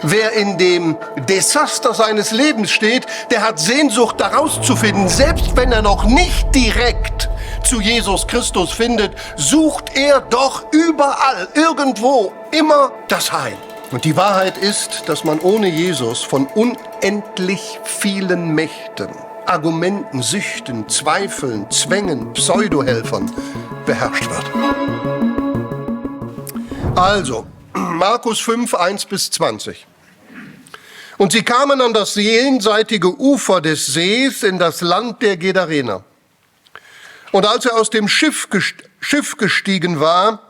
Wer in dem Desaster seines Lebens steht, der hat Sehnsucht, da rauszufinden. Selbst wenn er noch nicht direkt zu Jesus Christus findet, sucht er doch überall, irgendwo, immer das Heil. Und die Wahrheit ist, dass man ohne Jesus von unendlich vielen Mächten, Argumenten, Süchten, Zweifeln, Zwängen, Pseudohelfern beherrscht wird. Also, Markus 5, 1-20. Und sie kamen an das jenseitige Ufer des Sees in das Land der Gadarener. Und als er aus dem Schiff gestiegen war,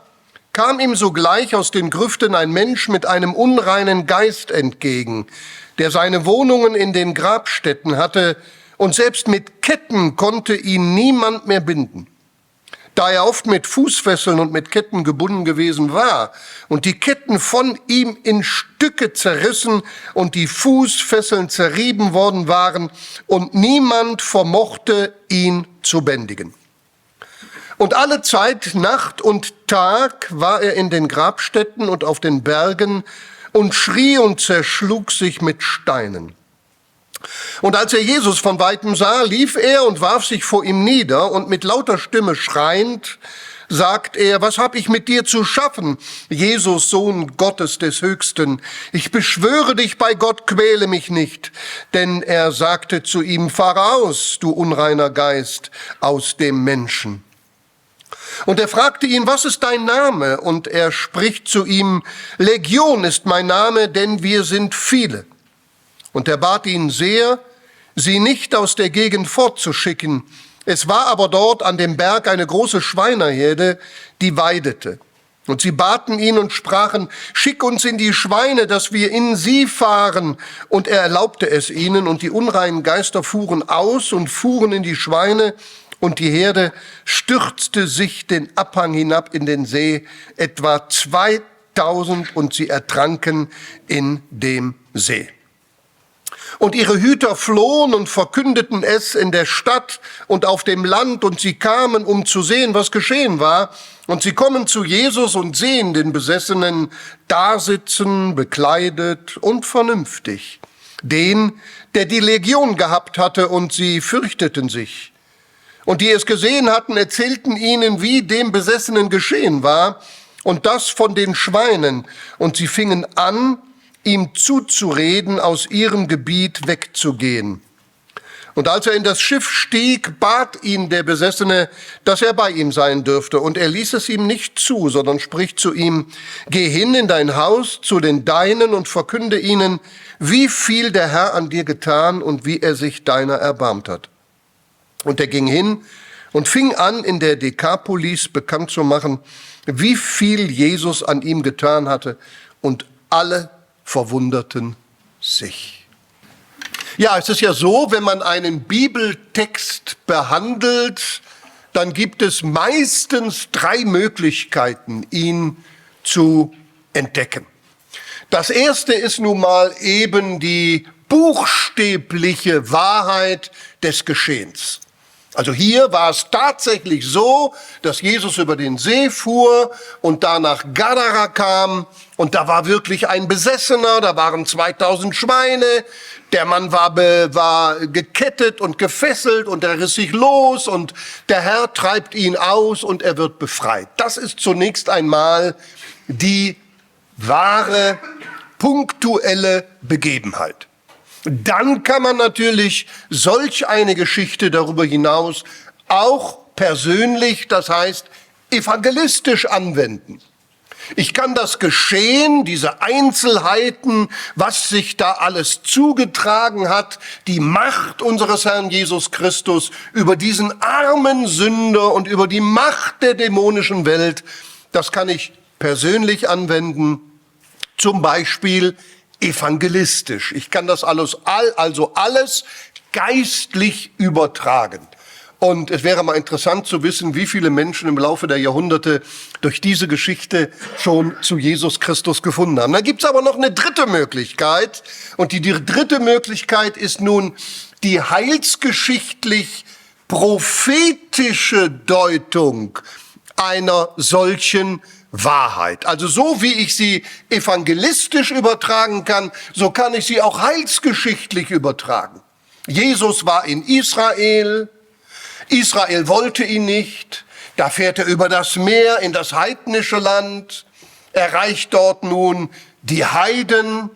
kam ihm sogleich aus den Grüften ein Mensch mit einem unreinen Geist entgegen, der seine Wohnungen in den Grabstätten hatte, und selbst mit Ketten konnte ihn niemand mehr binden. Da er oft mit Fußfesseln und mit Ketten gebunden gewesen war und die Ketten von ihm in Stücke zerrissen und die Fußfesseln zerrieben worden waren und niemand vermochte, ihn zu bändigen. Und alle Zeit, Nacht und Tag, war er in den Grabstätten und auf den Bergen und schrie und zerschlug sich mit Steinen. Und als er Jesus von Weitem sah, lief er und warf sich vor ihm nieder, und mit lauter Stimme schreiend sagt er: Was hab ich mit dir zu schaffen, Jesus, Sohn Gottes des Höchsten? Ich beschwöre dich bei Gott, quäle mich nicht. Denn er sagte zu ihm: Fahre aus, du unreiner Geist, aus dem Menschen. Und er fragte ihn: Was ist dein Name? Und er spricht zu ihm: Legion ist mein Name, denn wir sind viele. Und er bat ihn sehr, sie nicht aus der Gegend fortzuschicken. Es war aber dort an dem Berg eine große Schweinerherde, die weidete. Und sie baten ihn und sprachen: Schick uns in die Schweine, dass wir in sie fahren. Und er erlaubte es ihnen, und die unreinen Geister fuhren aus und fuhren in die Schweine, und die Herde stürzte sich den Abhang hinab in den See, etwa 2000, und sie ertranken in dem See. Und ihre Hüter flohen und verkündeten es in der Stadt und auf dem Land, und sie kamen, um zu sehen, was geschehen war. Und sie kommen zu Jesus und sehen den Besessenen dasitzen, bekleidet und vernünftig, den, der die Legion gehabt hatte, und sie fürchteten sich. Und die es gesehen hatten, erzählten ihnen, wie dem Besessenen geschehen war, und das von den Schweinen. Und sie fingen an, ihm zuzureden, aus ihrem Gebiet wegzugehen. Und als er in das Schiff stieg, bat ihn der Besessene, dass er bei ihm sein dürfte. Und er ließ es ihm nicht zu, sondern spricht zu ihm: Geh hin in dein Haus zu den Deinen und verkünde ihnen, wie viel der Herr an dir getan und wie er sich deiner erbarmt hat. Und er ging hin und fing an, in der Dekapolis bekannt zu machen, wie viel Jesus an ihm getan hatte, und alle verwunderten sich. Ja, es ist ja so, wenn man einen Bibeltext behandelt, dann gibt es meistens 3 Möglichkeiten, ihn zu entdecken. Das erste ist nun mal eben die buchstäbliche Wahrheit des Geschehens. Also hier war es tatsächlich so, dass Jesus über den See fuhr und da nach Gadara kam, und da war wirklich ein Besessener, da waren 2000 Schweine, der Mann war gekettet und gefesselt, und er riss sich los, und der Herr treibt ihn aus und er wird befreit. Das ist zunächst einmal die wahre, punktuelle Begebenheit. Dann kann man natürlich solch eine Geschichte darüber hinaus auch persönlich, das heißt evangelistisch anwenden. Ich kann das Geschehen, diese Einzelheiten, was sich da alles zugetragen hat, die Macht unseres Herrn Jesus Christus über diesen armen Sünder und über die Macht der dämonischen Welt, das kann ich persönlich anwenden, zum Beispiel evangelistisch. Ich kann das also alles geistlich übertragen. Und es wäre mal interessant zu wissen, wie viele Menschen im Laufe der Jahrhunderte durch diese Geschichte schon zu Jesus Christus gefunden haben. Da gibt's aber noch eine dritte Möglichkeit. Und die dritte Möglichkeit ist nun die heilsgeschichtlich prophetische Deutung einer solchen Wahrheit. Also so wie ich sie evangelistisch übertragen kann, so kann ich sie auch heilsgeschichtlich übertragen. Jesus war in Israel. Israel wollte ihn nicht. Da fährt er über das Meer in das heidnische Land, erreicht dort nun die Heiden.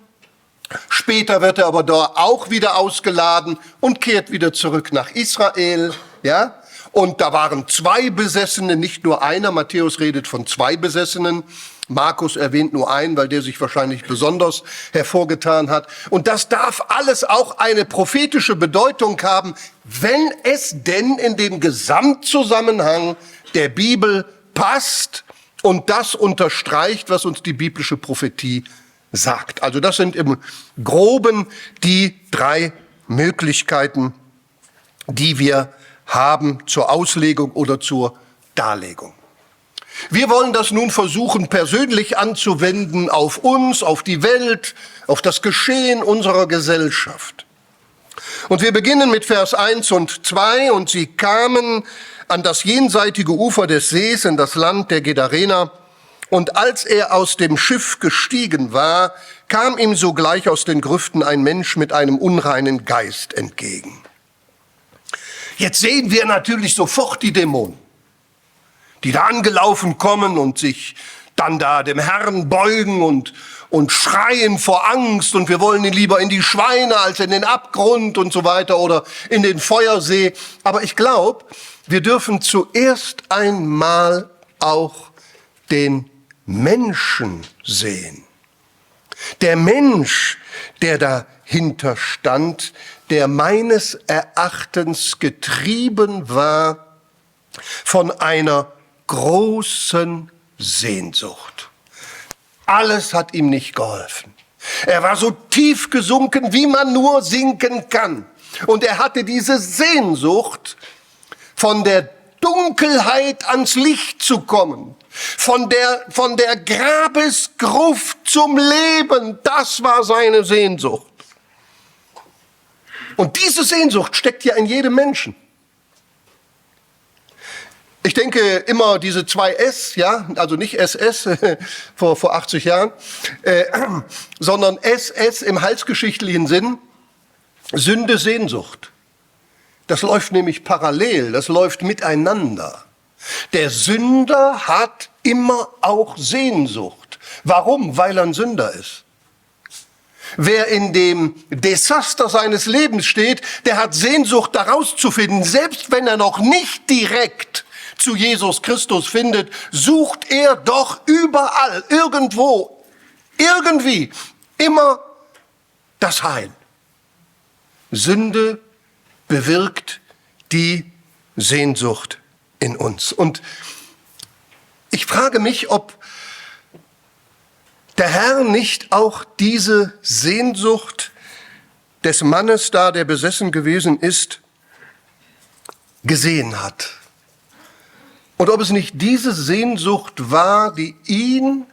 Später wird er aber dort auch wieder ausgeladen und kehrt wieder zurück nach Israel. Ja? Und da waren 2 Besessene, nicht nur einer. Matthäus redet von 2 Besessenen. Markus erwähnt nur einen, weil der sich wahrscheinlich besonders hervorgetan hat. Und das darf alles auch eine prophetische Bedeutung haben, wenn es denn in den Gesamtzusammenhang der Bibel passt und das unterstreicht, was uns die biblische Prophetie sagt. Also das sind im Groben die 3 Möglichkeiten, die wir haben zur Auslegung oder zur Darlegung. Wir wollen das nun versuchen, persönlich anzuwenden auf uns, auf die Welt, auf das Geschehen unserer Gesellschaft. Und wir beginnen mit Vers 1 und 2. Und sie kamen an das jenseitige Ufer des Sees in das Land der Gadarener. Und als er aus dem Schiff gestiegen war, kam ihm sogleich aus den Grüften ein Mensch mit einem unreinen Geist entgegen. Jetzt sehen wir natürlich sofort die Dämonen, die da angelaufen kommen und sich dann da dem Herrn beugen und schreien vor Angst und wir wollen ihn lieber in die Schweine als in den Abgrund und so weiter oder in den Feuersee. Aber ich glaube, wir dürfen zuerst einmal auch den Menschen sehen. Der Mensch, der dahinter stand, der meines Erachtens getrieben war von einer großen Sehnsucht. Alles hat ihm nicht geholfen. Er war so tief gesunken, wie man nur sinken kann. Und er hatte diese Sehnsucht, von der Dunkelheit ans Licht zu kommen, von der Grabesgruft zum Leben. Das war seine Sehnsucht. Und diese Sehnsucht steckt ja in jedem Menschen. Ich denke immer diese 2 S, ja, also nicht SS vor 80 Jahren, sondern SS im heilsgeschichtlichen Sinn, Sünde, Sehnsucht. Das läuft nämlich parallel, das läuft miteinander. Der Sünder hat immer auch Sehnsucht. Warum? Weil er ein Sünder ist. Wer in dem Desaster seines Lebens steht, der hat Sehnsucht, da rauszufinden. Selbst wenn er noch nicht direkt zu Jesus Christus findet, sucht er doch überall, irgendwo, irgendwie, immer das Heil. Sünde bewirkt die Sehnsucht in uns. Und ich frage mich, ob der Herr nicht auch diese Sehnsucht des Mannes da, der besessen gewesen ist, gesehen hat. Und ob es nicht diese Sehnsucht war, die ihn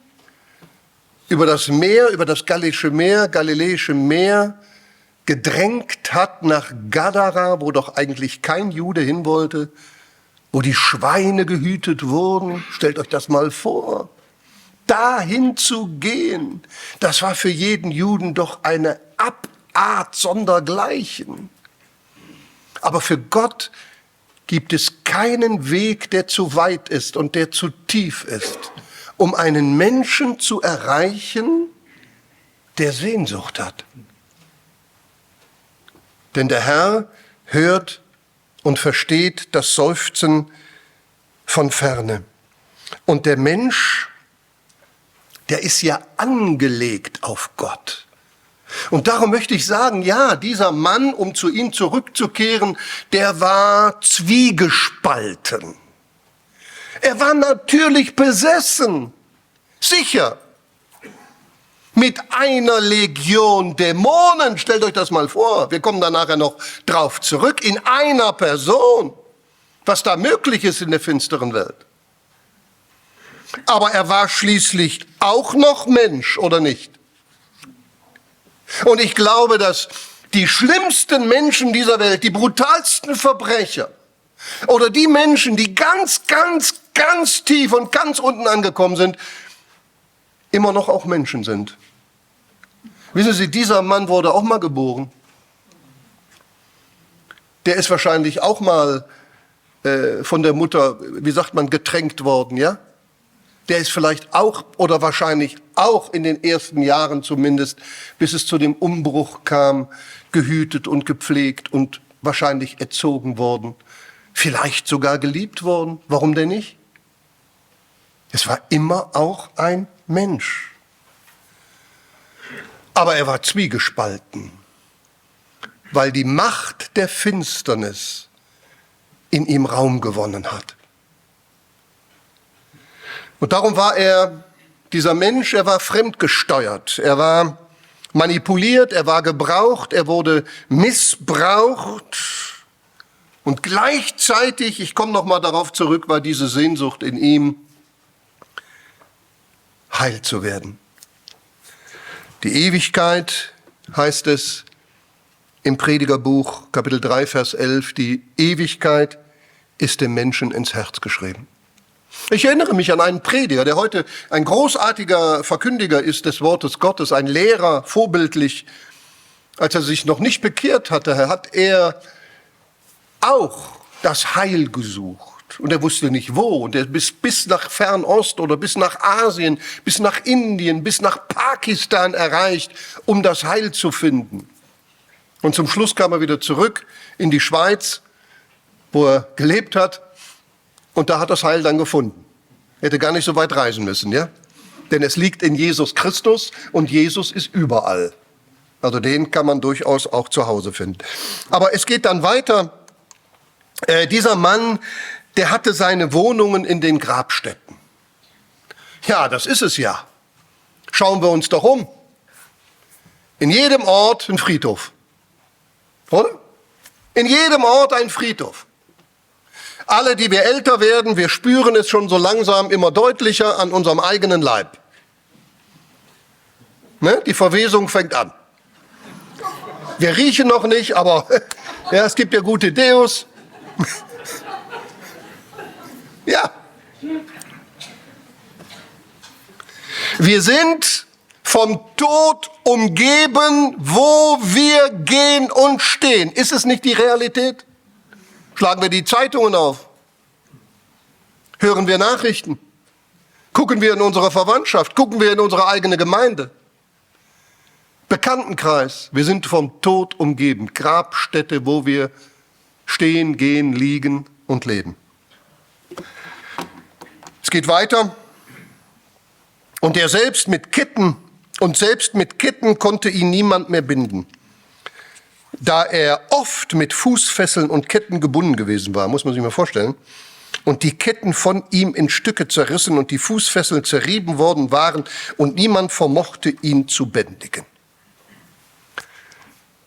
über das Meer, über das Galiläische Meer gedrängt hat nach Gadara, wo doch eigentlich kein Jude hin wollte, wo die Schweine gehütet wurden. Stellt euch das mal vor. Dahin zu gehen, das war für jeden Juden doch eine Abart sondergleichen. Aber für Gott gibt es keinen Weg, der zu weit ist und der zu tief ist, um einen Menschen zu erreichen, der Sehnsucht hat. Denn der Herr hört und versteht das Seufzen von ferne. Und der Mensch, der ist ja angelegt auf Gott. Und darum möchte ich sagen, ja, dieser Mann, um zu ihm zurückzukehren, der war zwiegespalten. Er war natürlich besessen, sicher, mit einer Legion Dämonen. Stellt euch das mal vor, wir kommen da nachher noch drauf zurück, in einer Person, was da möglich ist in der finsteren Welt. Aber er war schließlich auch noch Mensch, oder nicht? Und ich glaube, dass die schlimmsten Menschen dieser Welt, die brutalsten Verbrecher oder die Menschen, die ganz ganz tief und ganz unten angekommen sind, immer noch auch Menschen sind. Wissen Sie, dieser Mann wurde auch mal geboren. Der ist wahrscheinlich auch mal von der Mutter, wie sagt man, getränkt worden, ja? Der ist vielleicht auch oder wahrscheinlich auch in den ersten Jahren zumindest, bis es zu dem Umbruch kam, gehütet und gepflegt und wahrscheinlich erzogen worden. Vielleicht sogar geliebt worden. Warum denn nicht? Es war immer auch ein Mensch. Aber er war zwiegespalten, weil die Macht der Finsternis in ihm Raum gewonnen hat. Und darum war dieser Mensch, er war fremdgesteuert, er war manipuliert, er war gebraucht, er wurde missbraucht. Und gleichzeitig, ich komme noch mal darauf zurück, war diese Sehnsucht in ihm, heil zu werden. Die Ewigkeit, heißt es im Predigerbuch, Kapitel 3, Vers 11, die Ewigkeit ist dem Menschen ins Herz geschrieben. Ich erinnere mich an einen Prediger, der heute ein großartiger Verkündiger ist des Wortes Gottes, ein Lehrer, vorbildlich. Als er sich noch nicht bekehrt hatte, hat er auch das Heil gesucht. Und er wusste nicht wo. Und er ist bis nach Fernost oder bis nach Asien, bis nach Indien, bis nach Pakistan erreicht, um das Heil zu finden. Und zum Schluss kam er wieder zurück in die Schweiz, wo er gelebt hat. Und da hat das Heil dann gefunden. Er hätte gar nicht so weit reisen müssen, ja? Denn es liegt in Jesus Christus und Jesus ist überall. Also den kann man durchaus auch zu Hause finden. Aber es geht dann weiter. Dieser Mann, der hatte seine Wohnungen in den Grabstätten. Ja, das ist es ja. Schauen wir uns doch um. In jedem Ort ein Friedhof. Oder? In jedem Ort ein Friedhof. Alle, die wir älter werden, wir spüren es schon so langsam immer deutlicher an unserem eigenen Leib. Ne? Die Verwesung fängt an. Wir riechen noch nicht, aber ja, es gibt ja gute Deos. Ja. Wir sind vom Tod umgeben, wo wir gehen und stehen. Ist es nicht die Realität? Schlagen wir die Zeitungen auf? Hören wir Nachrichten? Gucken wir in unsere Verwandtschaft? Gucken wir in unsere eigene Gemeinde? Bekanntenkreis. Wir sind vom Tod umgeben. Grabstätte, wo wir stehen, gehen, liegen und leben. Es geht weiter. Und selbst mit Ketten konnte ihn niemand mehr binden. Da er oft mit Fußfesseln und Ketten gebunden gewesen war, muss man sich mal vorstellen, und die Ketten von ihm in Stücke zerrissen und die Fußfesseln zerrieben worden waren und niemand vermochte ihn zu bändigen.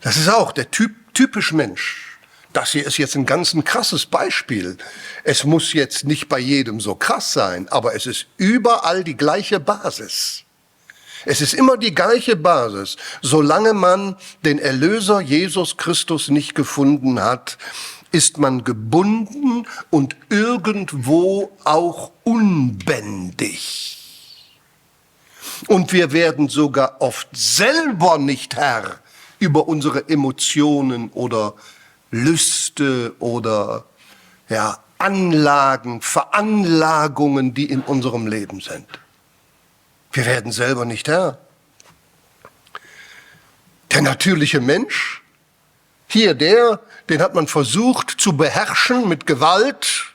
Das ist auch der typisch Mensch. Das hier ist jetzt ein ganz krasses Beispiel. Es muss jetzt nicht bei jedem so krass sein, aber es ist überall die gleiche Basis. Es ist immer die gleiche Basis. Solange man den Erlöser Jesus Christus nicht gefunden hat, ist man gebunden und irgendwo auch unbändig. Und wir werden sogar oft selber nicht Herr über unsere Emotionen oder Lüste oder Anlagen, Veranlagungen, die in unserem Leben sind. Wir werden selber nicht Herr. Der natürliche Mensch, hier den hat man versucht zu beherrschen mit Gewalt.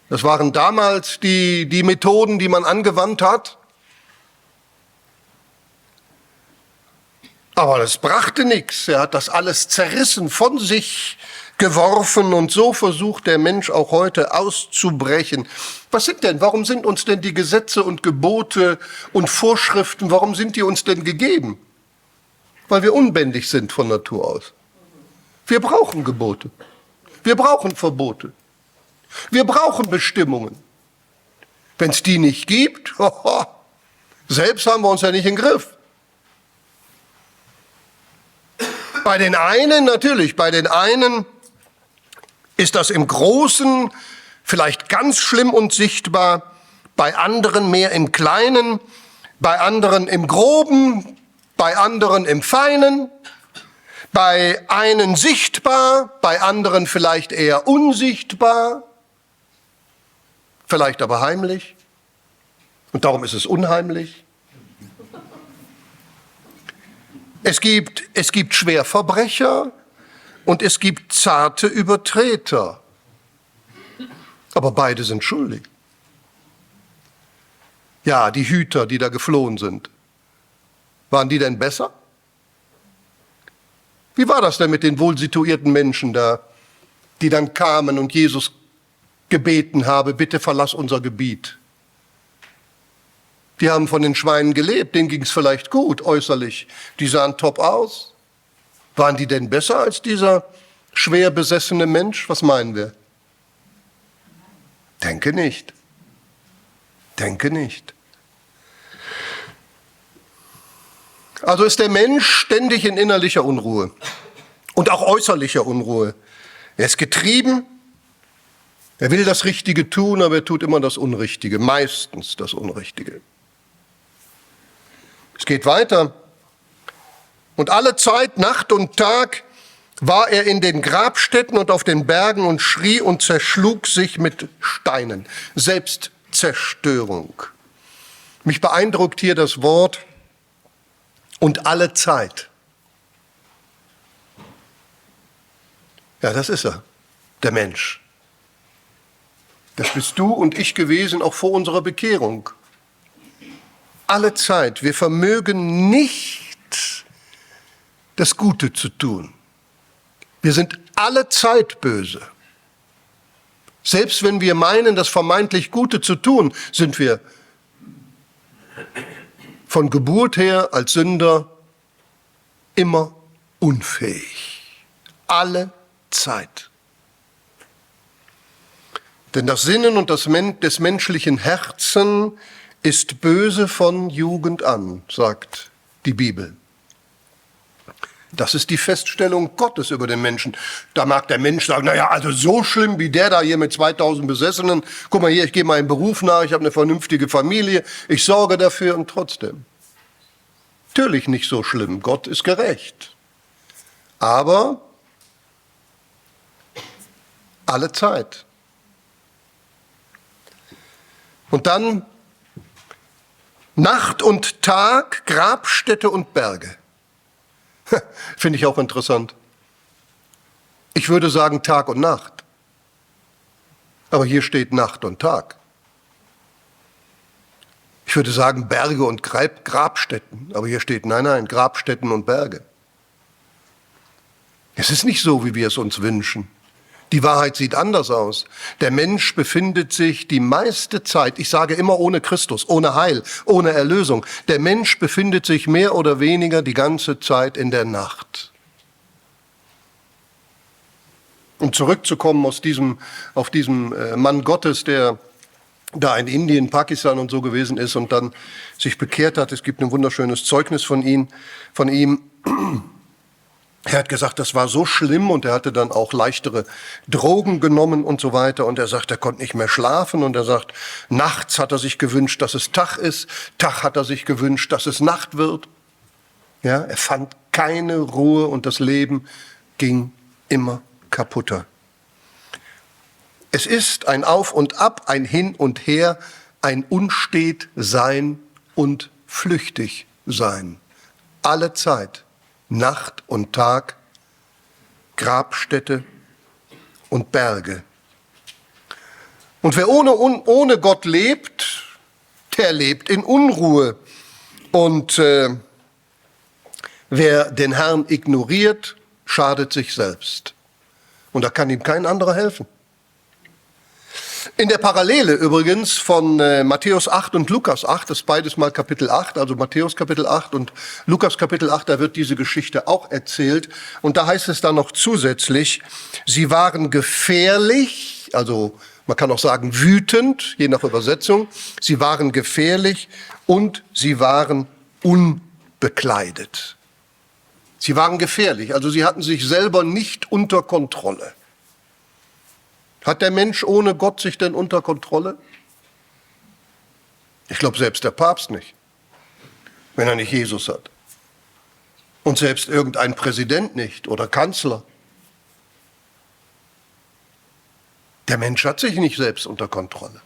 Das waren damals die Methoden, die man angewandt hat. Aber das brachte nichts. Er hat das alles zerrissen, von sich geworfen und so versucht der Mensch auch heute auszubrechen. Warum sind uns denn die Gesetze und Gebote und Vorschriften, warum sind die uns denn gegeben? Weil wir unbändig sind von Natur aus. Wir brauchen Gebote. Wir brauchen Verbote. Wir brauchen Bestimmungen. Wenn es die nicht gibt, selbst haben wir uns ja nicht im Griff. Bei den einen ist das im Großen vielleicht ganz schlimm und sichtbar, bei anderen mehr im Kleinen, bei anderen im Groben, bei anderen im Feinen, bei einen sichtbar, bei anderen vielleicht eher unsichtbar, vielleicht aber heimlich. Und darum ist es unheimlich. Es gibt Schwerverbrecher und es gibt zarte Übertreter. Aber beide sind schuldig. Ja, die Hüter, die da geflohen sind. Waren die denn besser? Wie war das denn mit den wohlsituierten Menschen da, die dann kamen und Jesus gebeten haben, bitte verlass unser Gebiet? Die haben von den Schweinen gelebt, denen ging es vielleicht gut äußerlich. Die sahen top aus. Waren die denn besser als dieser schwer besessene Mensch? Was meinen wir? Denke nicht. Denke nicht. Also ist der Mensch ständig in innerlicher Unruhe und auch äußerlicher Unruhe. Er ist getrieben, er will das Richtige tun, aber er tut immer das Unrichtige, meistens das Unrichtige. Es geht weiter. Und alle Zeit, Nacht und Tag, war er in den Grabstätten und auf den Bergen und schrie und zerschlug sich mit Steinen. Selbstzerstörung. Mich beeindruckt hier das Wort und alle Zeit. Ja, das ist er, der Mensch. Das bist du und ich gewesen, auch vor unserer Bekehrung. Alle Zeit. Wir vermögen nicht, das Gute zu tun. Wir sind alle Zeit böse. Selbst wenn wir meinen, das vermeintlich Gute zu tun, sind wir von Geburt her als Sünder immer unfähig. Alle Zeit. Denn das Sinnen und das des menschlichen Herzens ist böse von Jugend an, sagt die Bibel. Das ist die Feststellung Gottes über den Menschen. Da mag der Mensch sagen, naja, also so schlimm wie der da hier mit 2000 Besessenen. Guck mal hier, ich gehe meinem Beruf nach, ich habe eine vernünftige Familie, ich sorge dafür und trotzdem. Natürlich nicht so schlimm, Gott ist gerecht. Aber alle Zeit. Und dann Nacht und Tag, Grabstätte und Berge. Finde ich auch interessant. Ich würde sagen Tag und Nacht. Aber hier steht Nacht und Tag. Ich würde sagen Berge und Grabstätten. Aber hier steht nein, Grabstätten und Berge. Es ist nicht so, wie wir es uns wünschen. Die Wahrheit sieht anders aus. Der Mensch befindet sich die meiste Zeit, ich sage immer ohne Christus, ohne Heil, ohne Erlösung. Der Mensch befindet sich mehr oder weniger die ganze Zeit in der Nacht. Um zurückzukommen auf diesen Mann Gottes, der da in Indien, Pakistan und so gewesen ist und dann sich bekehrt hat. Es gibt ein wunderschönes Zeugnis von ihm. Er hat gesagt, das war so schlimm und er hatte dann auch leichtere Drogen genommen und so weiter. Und er sagt, er konnte nicht mehr schlafen und er sagt, nachts hat er sich gewünscht, dass es Tag ist. Tag hat er sich gewünscht, dass es Nacht wird. Ja, er fand keine Ruhe und das Leben ging immer kaputter. Es ist ein Auf und Ab, ein Hin und Her, ein Unstetsein und Flüchtigsein. Alle Zeit. Nacht und Tag, Grabstätte und Berge. Und wer ohne Gott lebt, der lebt in Unruhe. Und wer den Herrn ignoriert, schadet sich selbst. Und da kann ihm kein anderer helfen. In der Parallele übrigens von Matthäus 8 und Lukas 8, das ist beides mal Kapitel 8, also Matthäus Kapitel 8 und Lukas Kapitel 8, da wird diese Geschichte auch erzählt. Und da heißt es dann noch zusätzlich, sie waren gefährlich, also man kann auch sagen wütend, je nach Übersetzung. Sie waren gefährlich und sie waren unbekleidet. Sie waren gefährlich, also sie hatten sich selber nicht unter Kontrolle. Hat der Mensch ohne Gott sich denn unter Kontrolle? Ich glaube, selbst der Papst nicht, wenn er nicht Jesus hat. Und selbst irgendein Präsident nicht oder Kanzler. Der Mensch hat sich nicht selbst unter Kontrolle.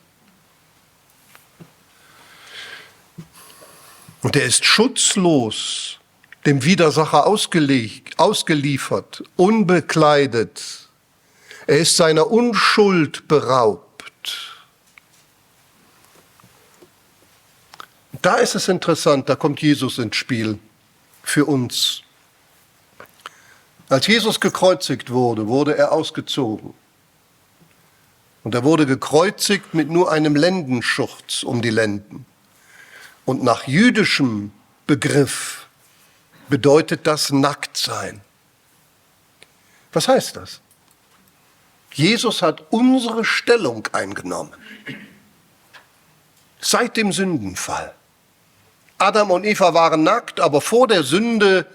Und er ist schutzlos, dem Widersacher ausgeliefert, unbekleidet. Er ist seiner Unschuld beraubt. Da ist es interessant, da kommt Jesus ins Spiel für uns. Als Jesus gekreuzigt wurde, wurde er ausgezogen. Und er wurde gekreuzigt mit nur einem Lendenschurz um die Lenden. Und nach jüdischem Begriff bedeutet das Nacktsein. Was heißt das? Jesus hat unsere Stellung eingenommen. Seit dem Sündenfall. Adam und Eva waren nackt, aber vor der Sünde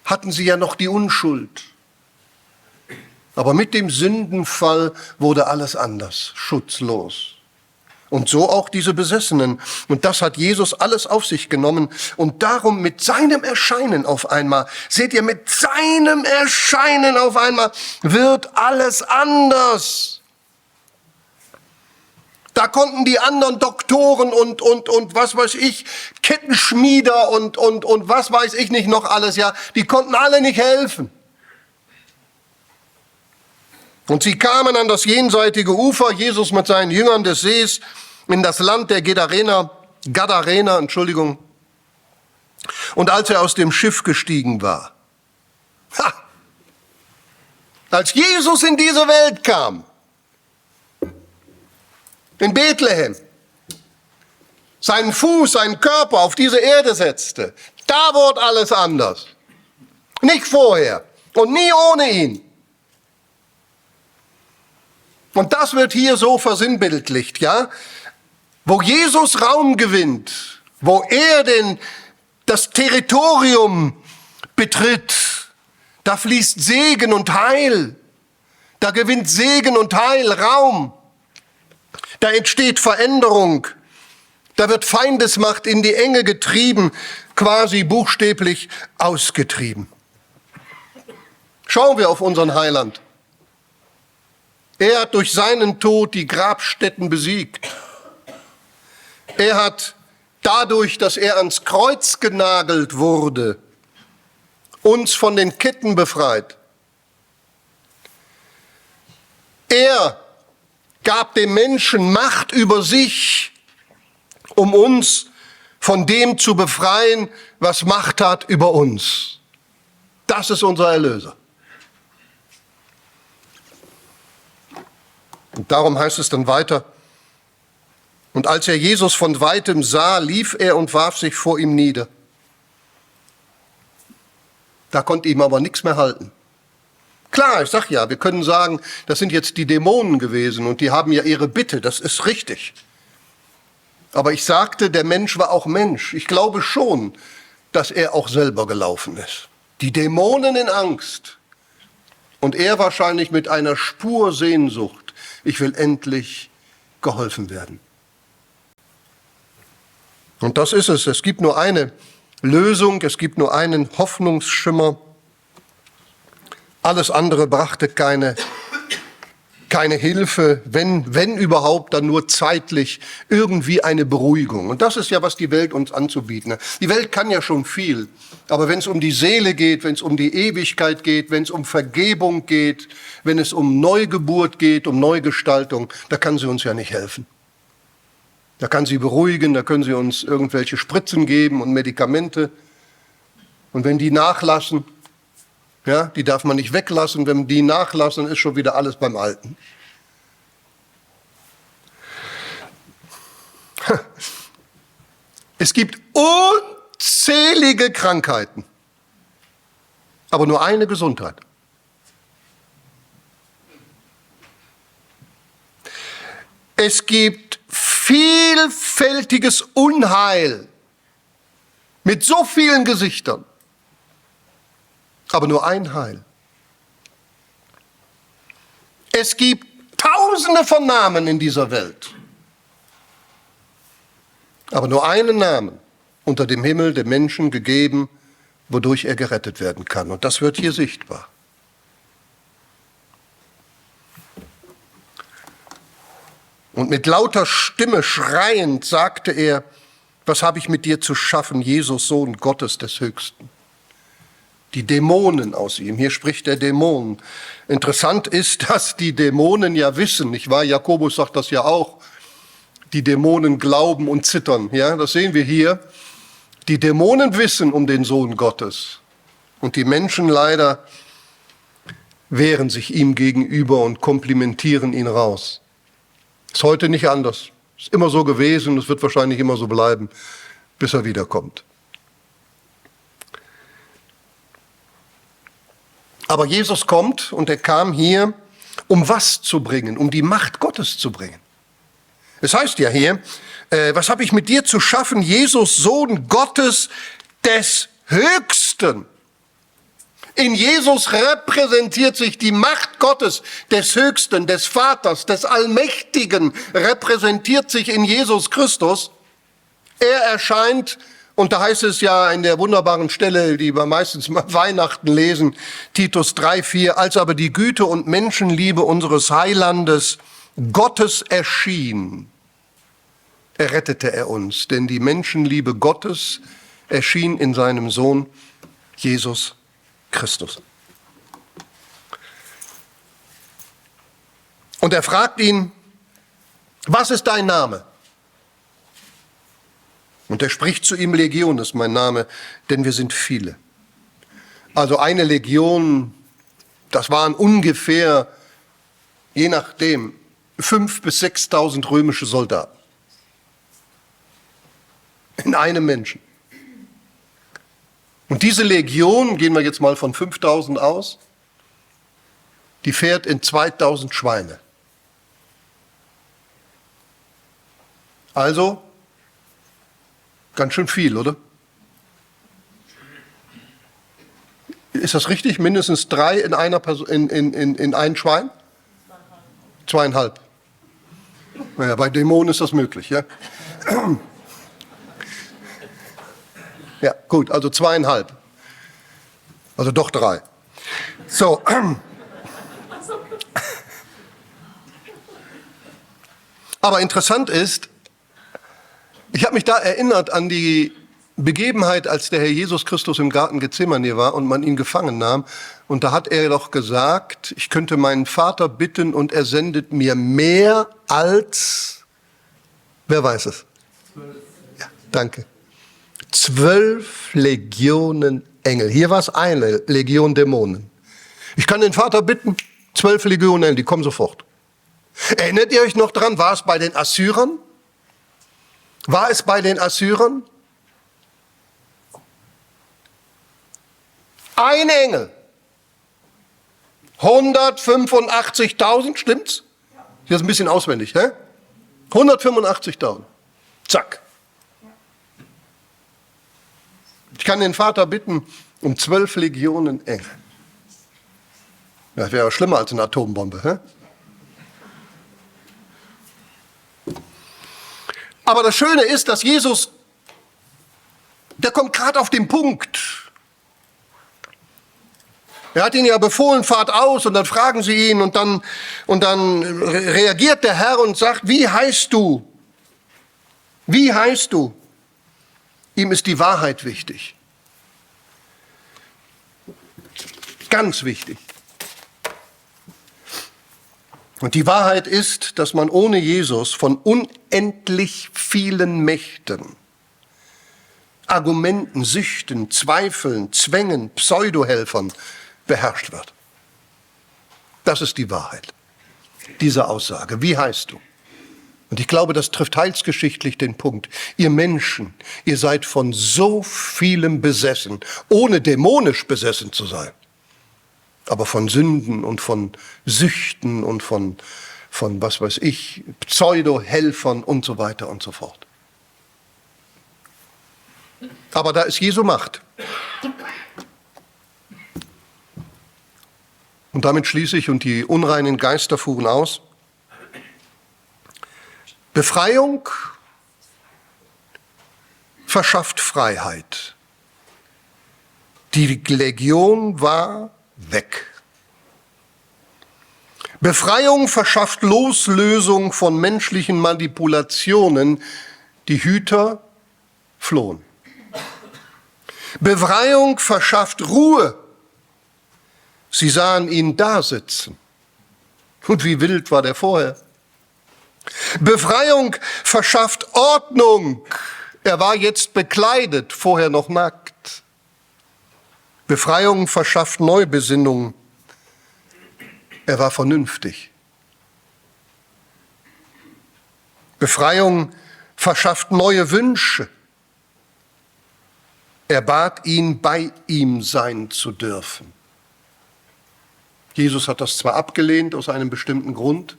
hatten sie ja noch die Unschuld. Aber mit dem Sündenfall wurde alles anders, schutzlos. Und so auch diese Besessenen. Und das hat Jesus alles auf sich genommen. Und darum mit seinem Erscheinen auf einmal, seht ihr, mit seinem Erscheinen auf einmal wird alles anders. Da konnten die anderen Doktoren und was weiß ich, Kettenschmieder und was weiß ich nicht noch alles, ja, die konnten alle nicht helfen. Und sie kamen an das jenseitige Ufer, Jesus mit seinen Jüngern des Sees, in das Land der Gadarener. Und als er aus dem Schiff gestiegen war, als Jesus in diese Welt kam, in Bethlehem, seinen Fuß, seinen Körper auf diese Erde setzte, da wurde alles anders. Nicht vorher und nie ohne ihn. Und das wird hier so versinnbildlicht, ja? Wo Jesus Raum gewinnt, wo er das Territorium betritt, da fließt Segen und Heil. Da gewinnt Segen und Heil Raum. Da entsteht Veränderung. Da wird Feindesmacht in die Enge getrieben, quasi buchstäblich ausgetrieben. Schauen wir auf unseren Heiland. Er hat durch seinen Tod die Grabstätten besiegt. Er hat dadurch, dass er ans Kreuz genagelt wurde, uns von den Ketten befreit. Er gab dem Menschen Macht über sich, um uns von dem zu befreien, was Macht hat über uns. Das ist unser Erlöser. Und darum heißt es dann weiter, und als er Jesus von weitem sah, lief er und warf sich vor ihm nieder. Da konnte ihm aber nichts mehr halten. Klar, ich sag ja, wir können sagen, das sind jetzt die Dämonen gewesen und die haben ja ihre Bitte, das ist richtig. Aber ich sagte, der Mensch war auch Mensch. Ich glaube schon, dass er auch selber gelaufen ist. Die Dämonen in Angst und er wahrscheinlich mit einer Spur Sehnsucht. Ich will endlich geholfen werden. Und das ist es. Es gibt nur eine Lösung, es gibt nur einen Hoffnungsschimmer. Alles andere brachte keine Hilfe, wenn überhaupt, dann nur zeitlich irgendwie eine Beruhigung. Und das ist ja, was die Welt uns anzubieten hat. Die Welt kann ja schon viel, aber wenn es um die Seele geht, wenn es um die Ewigkeit geht, wenn es um Vergebung geht, wenn es um Neugeburt geht, um Neugestaltung, da kann sie uns ja nicht helfen. Da kann sie beruhigen, da können sie uns irgendwelche Spritzen geben und Medikamente. Und wenn die nachlassen, ja, die darf man nicht weglassen, wenn die nachlassen, ist schon wieder alles beim Alten. Es gibt unzählige Krankheiten, aber nur eine Gesundheit. Es gibt vielfältiges Unheil mit so vielen Gesichtern, aber nur ein Heil. Es gibt Tausende von Namen in dieser Welt. Aber nur einen Namen unter dem Himmel dem Menschen gegeben, wodurch er gerettet werden kann. Und das wird hier sichtbar. Und mit lauter Stimme schreiend sagte er, was habe ich mit dir zu schaffen, Jesus, Sohn Gottes des Höchsten? Die Dämonen aus ihm, hier spricht der Dämon. Interessant ist, dass die Dämonen ja wissen, nicht wahr? Jakobus sagt das ja auch. Die Dämonen glauben und zittern, ja, das sehen wir hier. Die Dämonen wissen um den Sohn Gottes und die Menschen leider wehren sich ihm gegenüber und komplimentieren ihn raus. Ist heute nicht anders. Ist immer so gewesen, es wird wahrscheinlich immer so bleiben, bis er wiederkommt. Aber Jesus kommt und er kam hier, um was zu bringen? Um die Macht Gottes zu bringen. Es heißt ja hier, was habe ich mit dir zu schaffen, Jesus, Sohn Gottes des Höchsten. In Jesus repräsentiert sich die Macht Gottes, des Höchsten, des Vaters, des Allmächtigen, repräsentiert sich in Jesus Christus. Er erscheint, und da heißt es ja in der wunderbaren Stelle, die wir meistens mal Weihnachten lesen, Titus 3,4, als aber die Güte und Menschenliebe unseres Heilandes Gottes erschien, errettete er uns. Denn die Menschenliebe Gottes erschien in seinem Sohn Jesus Christus. Und er fragt ihn, was ist dein Name? Und er spricht zu ihm, Legion ist mein Name, denn wir sind viele. Also eine Legion, das waren ungefähr, je nachdem, 5.000 bis 6.000 römische Soldaten. In einem Menschen. Und diese Legion, gehen wir jetzt mal von 5.000 aus, die fährt in 2.000 Schweine. Also, ganz schön viel, oder? Ist das richtig? Mindestens 3 in einer Person, in ein Schwein? 2,5. Naja, bei Dämonen ist das möglich, ja? Ja, gut, also 2,5. Also doch 3. So. Aber interessant ist, ich habe mich da erinnert an die Begebenheit, als der Herr Jesus Christus im Garten Gethsemane war und man ihn gefangen nahm. Und da hat er doch gesagt, ich könnte meinen Vater bitten und er sendet mir mehr als, wer weiß es? 12. Ja, danke. 12 Legionen Engel. Hier war es eine Legion Dämonen. Ich kann den Vater bitten, 12 Legionen Engel, die kommen sofort. Erinnert ihr euch noch dran, war es bei den Assyrern? War es bei den Assyrern? Ein Engel. 185.000, stimmt's? Hier ist ein bisschen auswendig, hä? 185.000. Zack. Ich kann den Vater bitten um 12 Legionen Engel. Das wäre schlimmer als eine Atombombe, hä? Aber das Schöne ist, dass Jesus, der kommt gerade auf den Punkt. Er hat ihnen ja befohlen, fahrt aus, und dann fragen sie ihn und dann reagiert der Herr und sagt, wie heißt du? Wie heißt du? Ihm ist die Wahrheit wichtig. Ganz wichtig. Und die Wahrheit ist, dass man ohne Jesus von unendlich vielen Mächten, Argumenten, Süchten, Zweifeln, Zwängen, Pseudohelfern beherrscht wird. Das ist die Wahrheit, diese Aussage. Wie heißt du? Und ich glaube, das trifft heilsgeschichtlich den Punkt. Ihr Menschen, ihr seid von so vielem besessen, ohne dämonisch besessen zu sein. Aber von Sünden und von Süchten und von was weiß ich, Pseudohelfern und so weiter und so fort. Aber da ist Jesu Macht. Und damit schließe ich, und die unreinen Geister fuhren aus. Befreiung verschafft Freiheit. Die Legion war weg. Befreiung verschafft Loslösung von menschlichen Manipulationen. Die Hüter flohen. Befreiung verschafft Ruhe. Sie sahen ihn da sitzen. Und wie wild war der vorher? Befreiung verschafft Ordnung. Er war jetzt bekleidet, vorher noch nackt. Befreiung verschafft Neubesinnung. Er war vernünftig. Befreiung verschafft neue Wünsche. Er bat ihn, bei ihm sein zu dürfen. Jesus hat das zwar abgelehnt aus einem bestimmten Grund,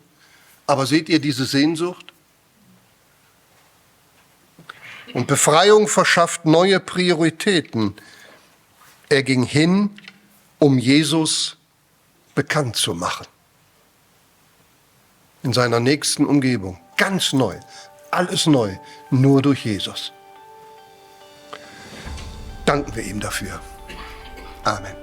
aber seht ihr diese Sehnsucht? Und Befreiung verschafft neue Prioritäten. Er ging hin, um Jesus bekannt zu machen. In seiner nächsten Umgebung. Ganz neu. Alles neu. Nur durch Jesus. Danken wir ihm dafür. Amen.